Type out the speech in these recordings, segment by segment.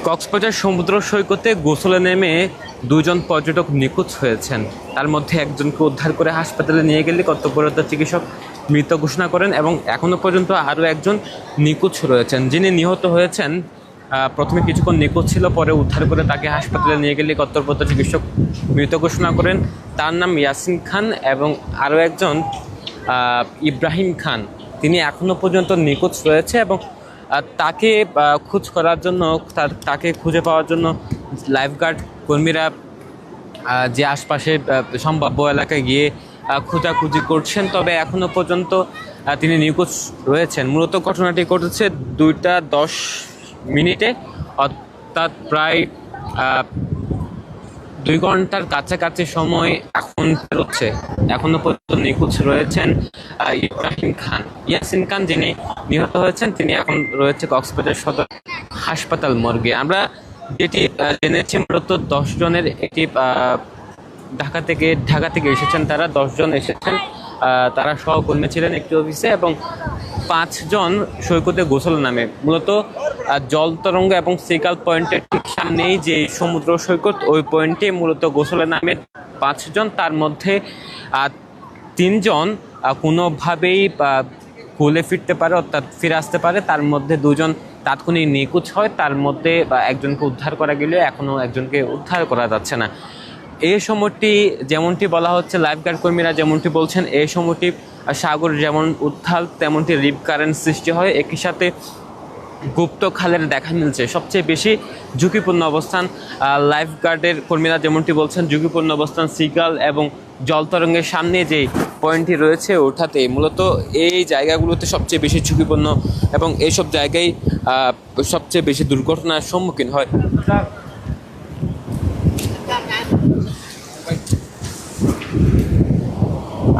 কক্সবাজার সমুদ্র সৈকতে গোসলে নেমে দুজন পর্যটক নিখোঁজ হয়েছেন। তার মধ্যে একজনকে উদ্ধার করে হাসপাতালে নিয়ে গেলে কর্তব্যরত চিকিৎসক মৃত ঘোষণা করেন এবং এখনও পর্যন্ত আরও একজন নিখোঁজ রয়েছেন। যিনি নিহত হয়েছেন প্রথমে কিছুক্ষণ নিখোঁজ ছিল, পরে উদ্ধার করে তাকে হাসপাতালে নিয়ে গেলে কর্তব্যরত চিকিৎসক মৃত ঘোষণা করেন। তার নাম ইয়াসিন খান এবং আরও একজন ইব্রাহিম খান, তিনি এখনও পর্যন্ত নিখোঁজ রয়েছে এবং তাকে খোঁজ করার জন্য তাকে খুঁজে পাওয়ার জন্য লাইফগার্ড কর্মীরা যে আশপাশে সম্ভাব্য এলাকায় গিয়ে খোঁজাখুঁজি করছেন, তবে এখনও পর্যন্ত তিনি নিখোঁজ রয়েছেন। মূলত ঘটনাটি ঘটেছে 2:10 অর্থাৎ প্রায় 2 ঘন্টার কাছাকাছি সময় এখন হচ্ছে। এখনো পর্যন্ত নিখোঁজ রয়েছেন ইব্রাহিম খান। ইয়াসিন খান যিনি নিহত হয়েছেন তিনি এখন রয়েছে কক্সবাজার সদর হাসপাতাল মর্গে। আমরা যেটি জেনেছি মূলত 10 জনের একটি ঢাকা থেকে এসেছেন, তারা 10 জন এসেছেন, তারা সহকর্মী ছিলেন একটি অফিসে এবং 5 জন সৈকতে গোসল নামে। মূলত জল তরঙ্গ এবং সিকাল পয়েন্টের ঠিক সামনেই যে সমুদ্র সৈকত, ওই পয়েন্টে মূলত গোসলে নামে 5 জন। তার মধ্যে 3 জন কোনোভাবেই ভুলে ফিরতে পারে, অর্থাৎ ফিরে আসতে পারে। তার মধ্যে 2 জন তাৎক্ষণিক নিখোঁজ হয়। তার মধ্যে একজনকে উদ্ধার করা গেলেও এখনও একজনকে উদ্ধার করা যাচ্ছে না। এই সময়টি যেমনটি বলা হচ্ছে, লাইফগার্ড কর্মীরা যেমনটি বলছেন, এই সময়টি সাগর যেমন উত্তাল তেমনটি রিপ কারেন্ট সৃষ্টি হয়। একই সাথে গুপ্ত খালের দেখা মিলছে। সবচেয়ে বেশি ঝুঁকিপূর্ণ অবস্থান লাইফগার্ডের কর্মীরা যেমনটি বলছেন, ঝুঁকিপূর্ণ অবস্থান সিগাল এবং জলতরঙ্গের সামনে যে পয়েন্টটি রয়েছে ওঠাতে। মূলত এই জায়গাগুলোতে সবচেয়ে বেশি ঝুঁকিপূর্ণ এবং এইসব জায়গায় সবচেয়ে বেশি দুর্ঘটনার সম্মুখীন হয়।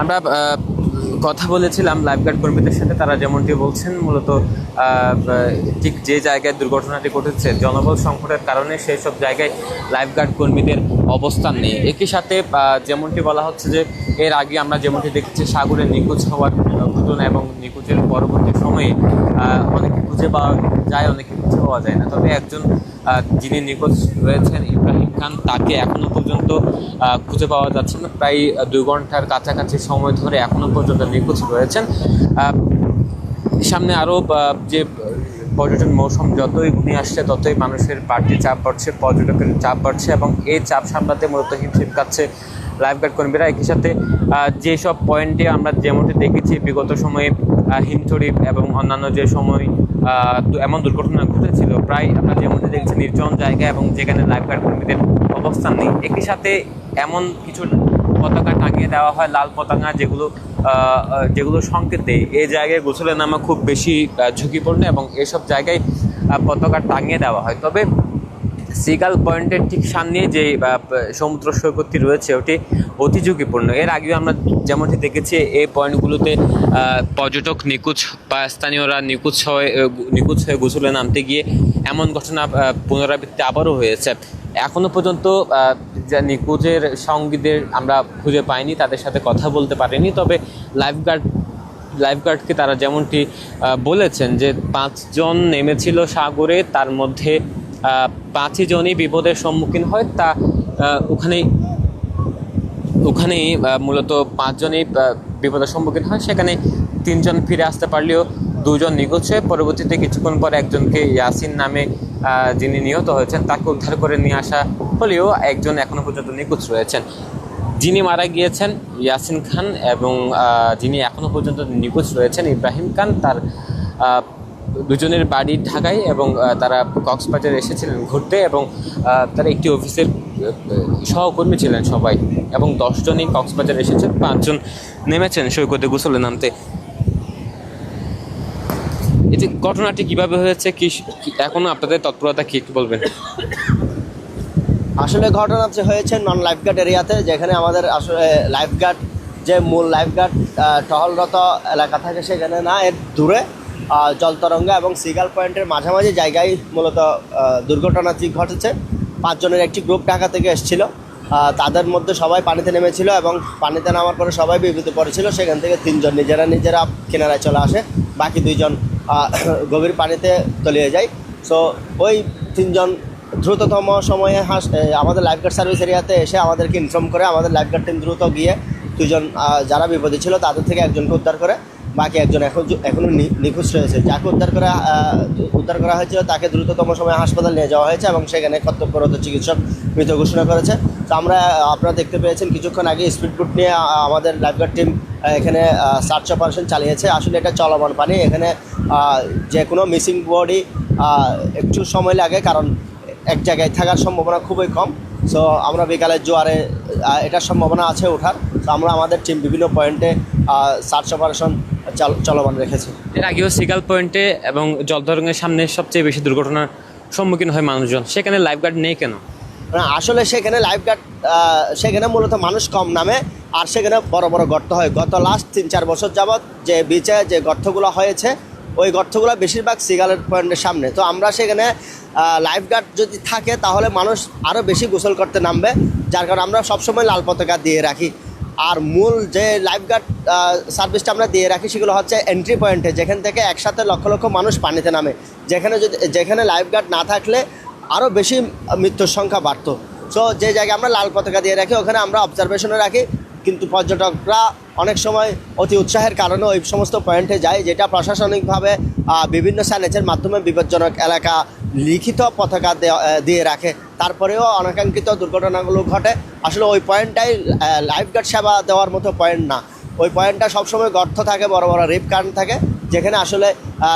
আমরা কথা বলেছিলাম লাইফগার্ড কর্মীদের সাথে, তারা যেমনটি বলছেন মূলত ঠিক যে জায়গায় দুর্ঘটনাটি ঘটেছে জনবল সংকটের কারণে সেই সব জায়গায় লাইফগার্ড কর্মীদের অবস্থান নেই। একই সাথে যেমনটি বলা হচ্ছে যে এর আগে আমরা যেমনটি দেখেছি সাগরে নিখোঁজ হওয়ার ঘটনা এবং নিখোঁজের পরবর্তী সময়ে অনেকে খুঁজে পাওয়া যায়, অনেকে খুঁজে পাওয়া যায় না। তবে একজন যিনি নিখোঁজ রয়েছেন ইব্রাহিম খান, তাকে এখনও পর্যন্ত খুঁজে পাওয়া যাচ্ছে না। প্রায় 2 ঘন্টার কাছাকাছি সময় ধরে এখনও পর্যন্ত নিখোঁজ রয়েছেন। সামনে আরও যে পর্যটন মৌসুম যতই ঘনিয়ে আসছে ততই মানুষের বাড়তি চাপ বাড়ছে, পর্যটকের চাপ বাড়ছে এবং এই চাপ সামলাতে মূলত হিমশিম খাচ্ছে লাইফগার্ড কর্মীরা। একই সাথে যেসব পয়েন্টে আমরা যেমনটি দেখেছি বিগত সময়ে হিমছড়ি এবং অন্যান্য যে সময় এমন দুর্ঘটনা ঘটেছিল, প্রায় আমরা যেমনটি দেখছি নির্জন জায়গা এবং যেখানে লাইফগার্ড কর্মীদের অবস্থান নেই। একই সাথে এমন কিছু পতাকা টাঙিয়ে দেওয়া হয়, লাল পতাকা, যেগুলো সংকেত দেয় এই জায়গায় গোসলে নামা খুব বেশি ঝুঁকিপূর্ণ এবং এসব জায়গায় পতাকা টাঙিয়ে দেওয়া হয়। তবে সিগাল পয়েন্টের ঠিক সামনে যে সমুদ্র সৈকতটি রয়েছে ওটি অতি ঝুঁকিপূর্ণ। এর আগেও আমরা যেমনটি দেখেছি এই পয়েন্টগুলোতে পর্যটক নিখোঁজ বা স্থানীয়রা নিখোঁজ হয়ে গোসলে নামতে গিয়ে এমন ঘটনা পুনরাবৃত্তি আবারও হয়েছে। এখনও পর্যন্ত যা নিখোঁজের সঙ্গীদের আমরা খুঁজে পাইনি, তাদের সাথে কথা বলতে পারিনি। তবে লাইফগার্ডকে তারা যেমনটি বলেছেন যে 5 জন নেমেছিল সাগরে, তার মধ্যে 5 জনই বিপদের সম্মুখীন হয়। তা ওখানেই মূলত 5 জনই বিপদের সম্মুখীন হয়। সেখানে 3 জন ফিরে আসতে পারলেও 2 জন নিখোঁজ হয়ে পরবর্তীতে কিছুক্ষণ পর একজনকে ইয়াসিন নামে যিনি নিহত হয়েছেন তাকে উদ্ধার করে নিয়ে আসা হলেও একজন এখনও পর্যন্ত নিখোঁজ রয়েছেন। যিনি মারা গিয়েছেন ইয়াসিন খান এবং যিনি এখনও পর্যন্ত নিখোঁজ রয়েছেন ইব্রাহিম খান, তার 2 জনের বাড়ি ঢাকায় এবং তারা কক্সবাজারে এসেছিলেন ঘুরতে এবং তারা একটি অফিসের সহকর্মী ছিলেন সবাই এবং 10 জনই কক্সবাজারে এসেছেন, 5 জন নেমেছেন সৈকতে গোসলে নামতে। এই যে ঘটনাটি কিভাবে হয়েছে, কি এখনো আপনাদের তৎপরতা কি একটু বলবেন? আসলে ঘটনা হয়েছে নন লাইফগার্ড এরিয়াতে, যেখানে আমাদের আসলে লাইফগার্ড যে মূল লাইফগার্ড টহলরত এলাকা থাকে সেখানে না, এর দূরে জলতরঙ্গা এবং সিগাল পয়েন্টের মাঝামাঝি জায়গায় মূলত দুর্ঘটনাটি ঘটেছে। 5 জনের একটি গ্রুপ ঢাকা থেকে এসেছিল, তাদের মধ্যে সবাই পানিতে নেমেছিল এবং পানিতে নামার পরে সবাই বিপদে পড়েছিল। সেখান থেকে 3 জন নিজেরা কিনারায় চলে আসে, বাকি 2 জন গভীর পানিতে তলিয়ে যায়। সো ওই 3 জন দ্রুততম সময়ে আমাদের লাইফগার্ড সার্ভিস এরিয়াতে এসে আমাদেরকে ইনফর্ম করে আমাদের লাইফগার্ড টিম দ্রুত গিয়ে দুজন যারা বিপদে ছিল তাদের থেকে একজনকে উদ্ধার করে, বাকি একজন এখনও নিখোঁজ রয়েছে। যাকে উদ্ধার করা হয়েছিল তাকে দ্রুততম সময়ে হাসপাতাল নিয়ে যাওয়া হয়েছে এবং সেখানে কর্তব্যরত চিকিৎসক মৃত ঘোষণা করেছে। তো আপনারা দেখতে পেয়েছেন কিছুক্ষণ আগে স্পিডবোট নিয়ে আমাদের লাইফগার্ড টিম এখানে সার্চ অপারেশন চালিয়েছে। আসলে এটা চলমান পানি, এখানে যে কোনো মিসিং বডি একটু সময় লাগে, কারণ এক জায়গায় থাকার সম্ভাবনা খুবই কম। সো আমরা বিকালের জোয়ারে এটার সম্ভাবনা আছে ওঠার। তো আমরা আমাদের টিম বিভিন্ন পয়েন্টে সার্চ অপারেশন চলমান রেখেছি। এর আগেও সিগাল পয়েন্টে এবং জলতরঙ্গের সামনে সবচেয়ে বেশি দুর্ঘটনার সম্মুখীন হয় মানুষজন, সেখানে লাইফগার্ড নেই কেন? আসলে সেখানে লাইফগার্ড সেখানে মূলত মানুষ কম নামে, আর সেখানে বড় বড় গর্ত হয়। গত লাস্ট 3-4 বছর যাবৎ যে বিচে যে গর্তগুলো হয়েছে, ওই গর্তগুলো বেশিরভাগ সিগালের পয়েন্টের সামনে। তো আমরা সেখানে লাইফগার্ড যদি থাকে তাহলে মানুষ আরও বেশি গোসল করতে নামবে, যার কারণে আমরা সবসময় লাল পতাকা দিয়ে রাখি। আর মূল যে লাইফগার্ড সার্ভিসটা আমরা দিয়ে রাখি সেগুলো হচ্ছে এন্ট্রি পয়েন্টে, যেখান থেকে একসাথে লক্ষ লক্ষ মানুষ পানিতে নামে। যেখানে লাইফগার্ড না থাকলে আরও বেশি মৃত্যুর সংখ্যা বাড়তো। সো যে জায়গায় আমরা লাল পতাকা দিয়ে রাখি ওখানে আমরা অবজারভেশনে রাখি, কিন্তু পর্যটকরা অনেক সময় অতি উৎসাহের কারণে ওই সমস্ত পয়েন্টে যায়, যেটা প্রশাসনিকভাবে বিভিন্ন স্যানেজের মাধ্যমে বিপজ্জনক এলাকা লিখিত পতাকা দিয়ে রাখে। তারপরেও অনাকাঙ্ক্ষিত দুর্ঘটনাগুলো ঘটে। আসলে ওই পয়েন্টটাই লাইফগার্ড সেবা দেওয়ার মতো পয়েন্ট না। ওই পয়েন্টটা সবসময় গর্ত থাকে, বড় বড় রিপ কারেন্ট থাকে, যেখানে আসলে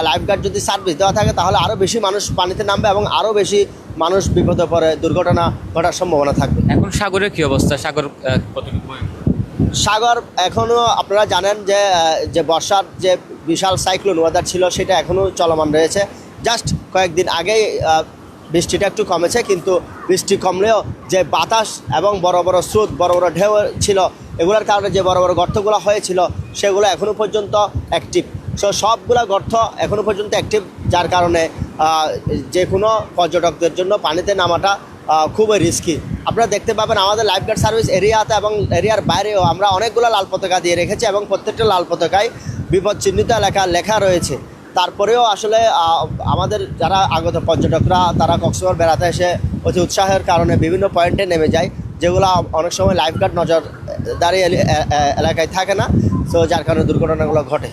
লাইফগার্ড যদি সার্ভিস দেওয়া থাকে তাহলে আরও বেশি মানুষ পানিতে নামবে এবং আরও বেশি মানুষ বিপদে পড়ে দুর্ঘটনা ঘটার সম্ভাবনা থাকবে। এখন সাগরের কী অবস্থা? সাগর এখনও আপনারা জানেন যে বর্ষার যে বিশাল সাইক্লোন ওয়েদার ছিল সেটা এখনও চলমান রয়েছে। জাস্ট কয়েকদিন আগেই বৃষ্টিটা একটু কমেছে, কিন্তু বৃষ্টি কমলেও যে বাতাস এবং বড় বড় স্রোত, বড় বড় ঢেউ ছিল, এগুলোর কারণে যে বড় বড় গর্তগুলো হয়েছিল সেগুলো এখনও পর্যন্ত অ্যাক্টিভ। সো সবগুলো গর্ত এখনও পর্যন্ত অ্যাক্টিভ, যার কারণে যে কোনো পর্যটকদের জন্য পানিতে নামাটা খুবই রিস্কি। আপনারা দেখতে পাবেন আমাদের লাইফগার্ড সার্ভিস এরিয়াতে এবং এরিয়ার বাইরেও আমরা অনেকগুলো লাল পতাকা দিয়ে রেখেছি এবং প্রত্যেকটা লাল পতাকায় বিপদ চিহ্নিত এলাকা লেখা রয়েছে। তারপরেও আসলে আমাদের যারা আগত পর্যটকরা তারা কক্সবাজার বেড়াতে এসে অতি উৎসাহের কারণে বিভিন্ন পয়েন্টে নেমে যায়, যেগুলো অনেক সময় লাইফগার্ড নজরদারি এলাকায় থাকে না। তো যার কারণে দুর্ঘটনাগুলো ঘটে।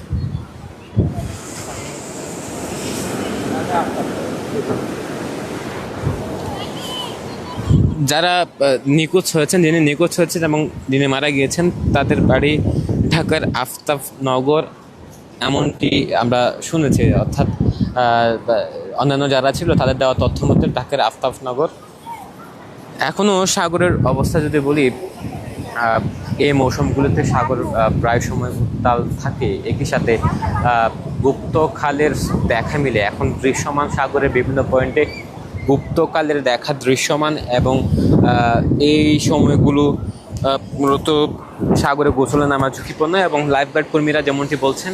যারা নিখোঁজ হয়েছেন, যিনি নিখোঁজ হয়েছেন এবং যিনি মারা গিয়েছেন তাদের বাড়ি ঢাকার আফতাবনগর, এমনটি আমরা শুনেছি। অর্থাৎ অন্যান্য যারা ছিল তাদের দেওয়া তথ্য মতে ঢাকার আফতাবনগর। এখনও সাগরের অবস্থা যদি বলি, এই মৌসুমগুলোতে সাগর প্রায় সময় উত্তাল থাকে। একই সাথে গুপ্তকালের দেখা মিলে এখন দৃশ্যমান সাগরের বিভিন্ন পয়েন্টে গুপ্তকালের দেখা দৃশ্যমান, এবং এই সময়গুলো মূলত সাগরে গোসলে নামা ঝুঁকিপূর্ণ। এবং লাইফগার্ড কর্মীরা যেমনটি বলছেন,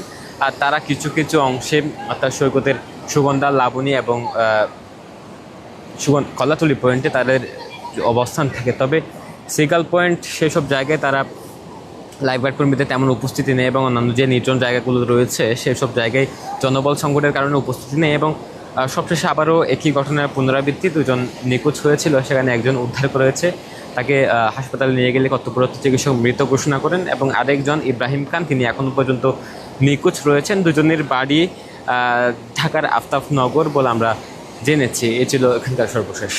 তারা কিছু কিছু অংশে অর্থাৎ সৈকতের সুগন্ধা, লাবণী এবং কলাতলি পয়েন্টে তাদের অবস্থান থাকে। তবে সিগাল পয়েন্ট সেসব জায়গায় তারা লাইফগার্ড কর্মীদের তেমন উপস্থিতি নেই, এবং অন্যান্য যে নির্জন জায়গাগুলো রয়েছে সেসব জায়গায় জনবল সংকটের কারণে উপস্থিতি নেই। এবং সবশেষে আবারও একই ঘটনার পুনরাবৃত্তি, দুজন নিখোঁজ হয়েছিল, সেখানে একজন উদ্ধার করেছে, তাকে হাসপাতালে নিয়ে গেলে কর্তব্যরত চিকিৎসক মৃত ঘোষণা করেন। এবং আরেকজন ইব্রাহিম খান, তিনি এখনও পর্যন্ত নিখোঁজ রয়েছেন। দুজনের বাড়ি ঢাকার আফতাবনগর বলে আমরা জেনেছি। এ ছিল এখানকার সর্বশেষ।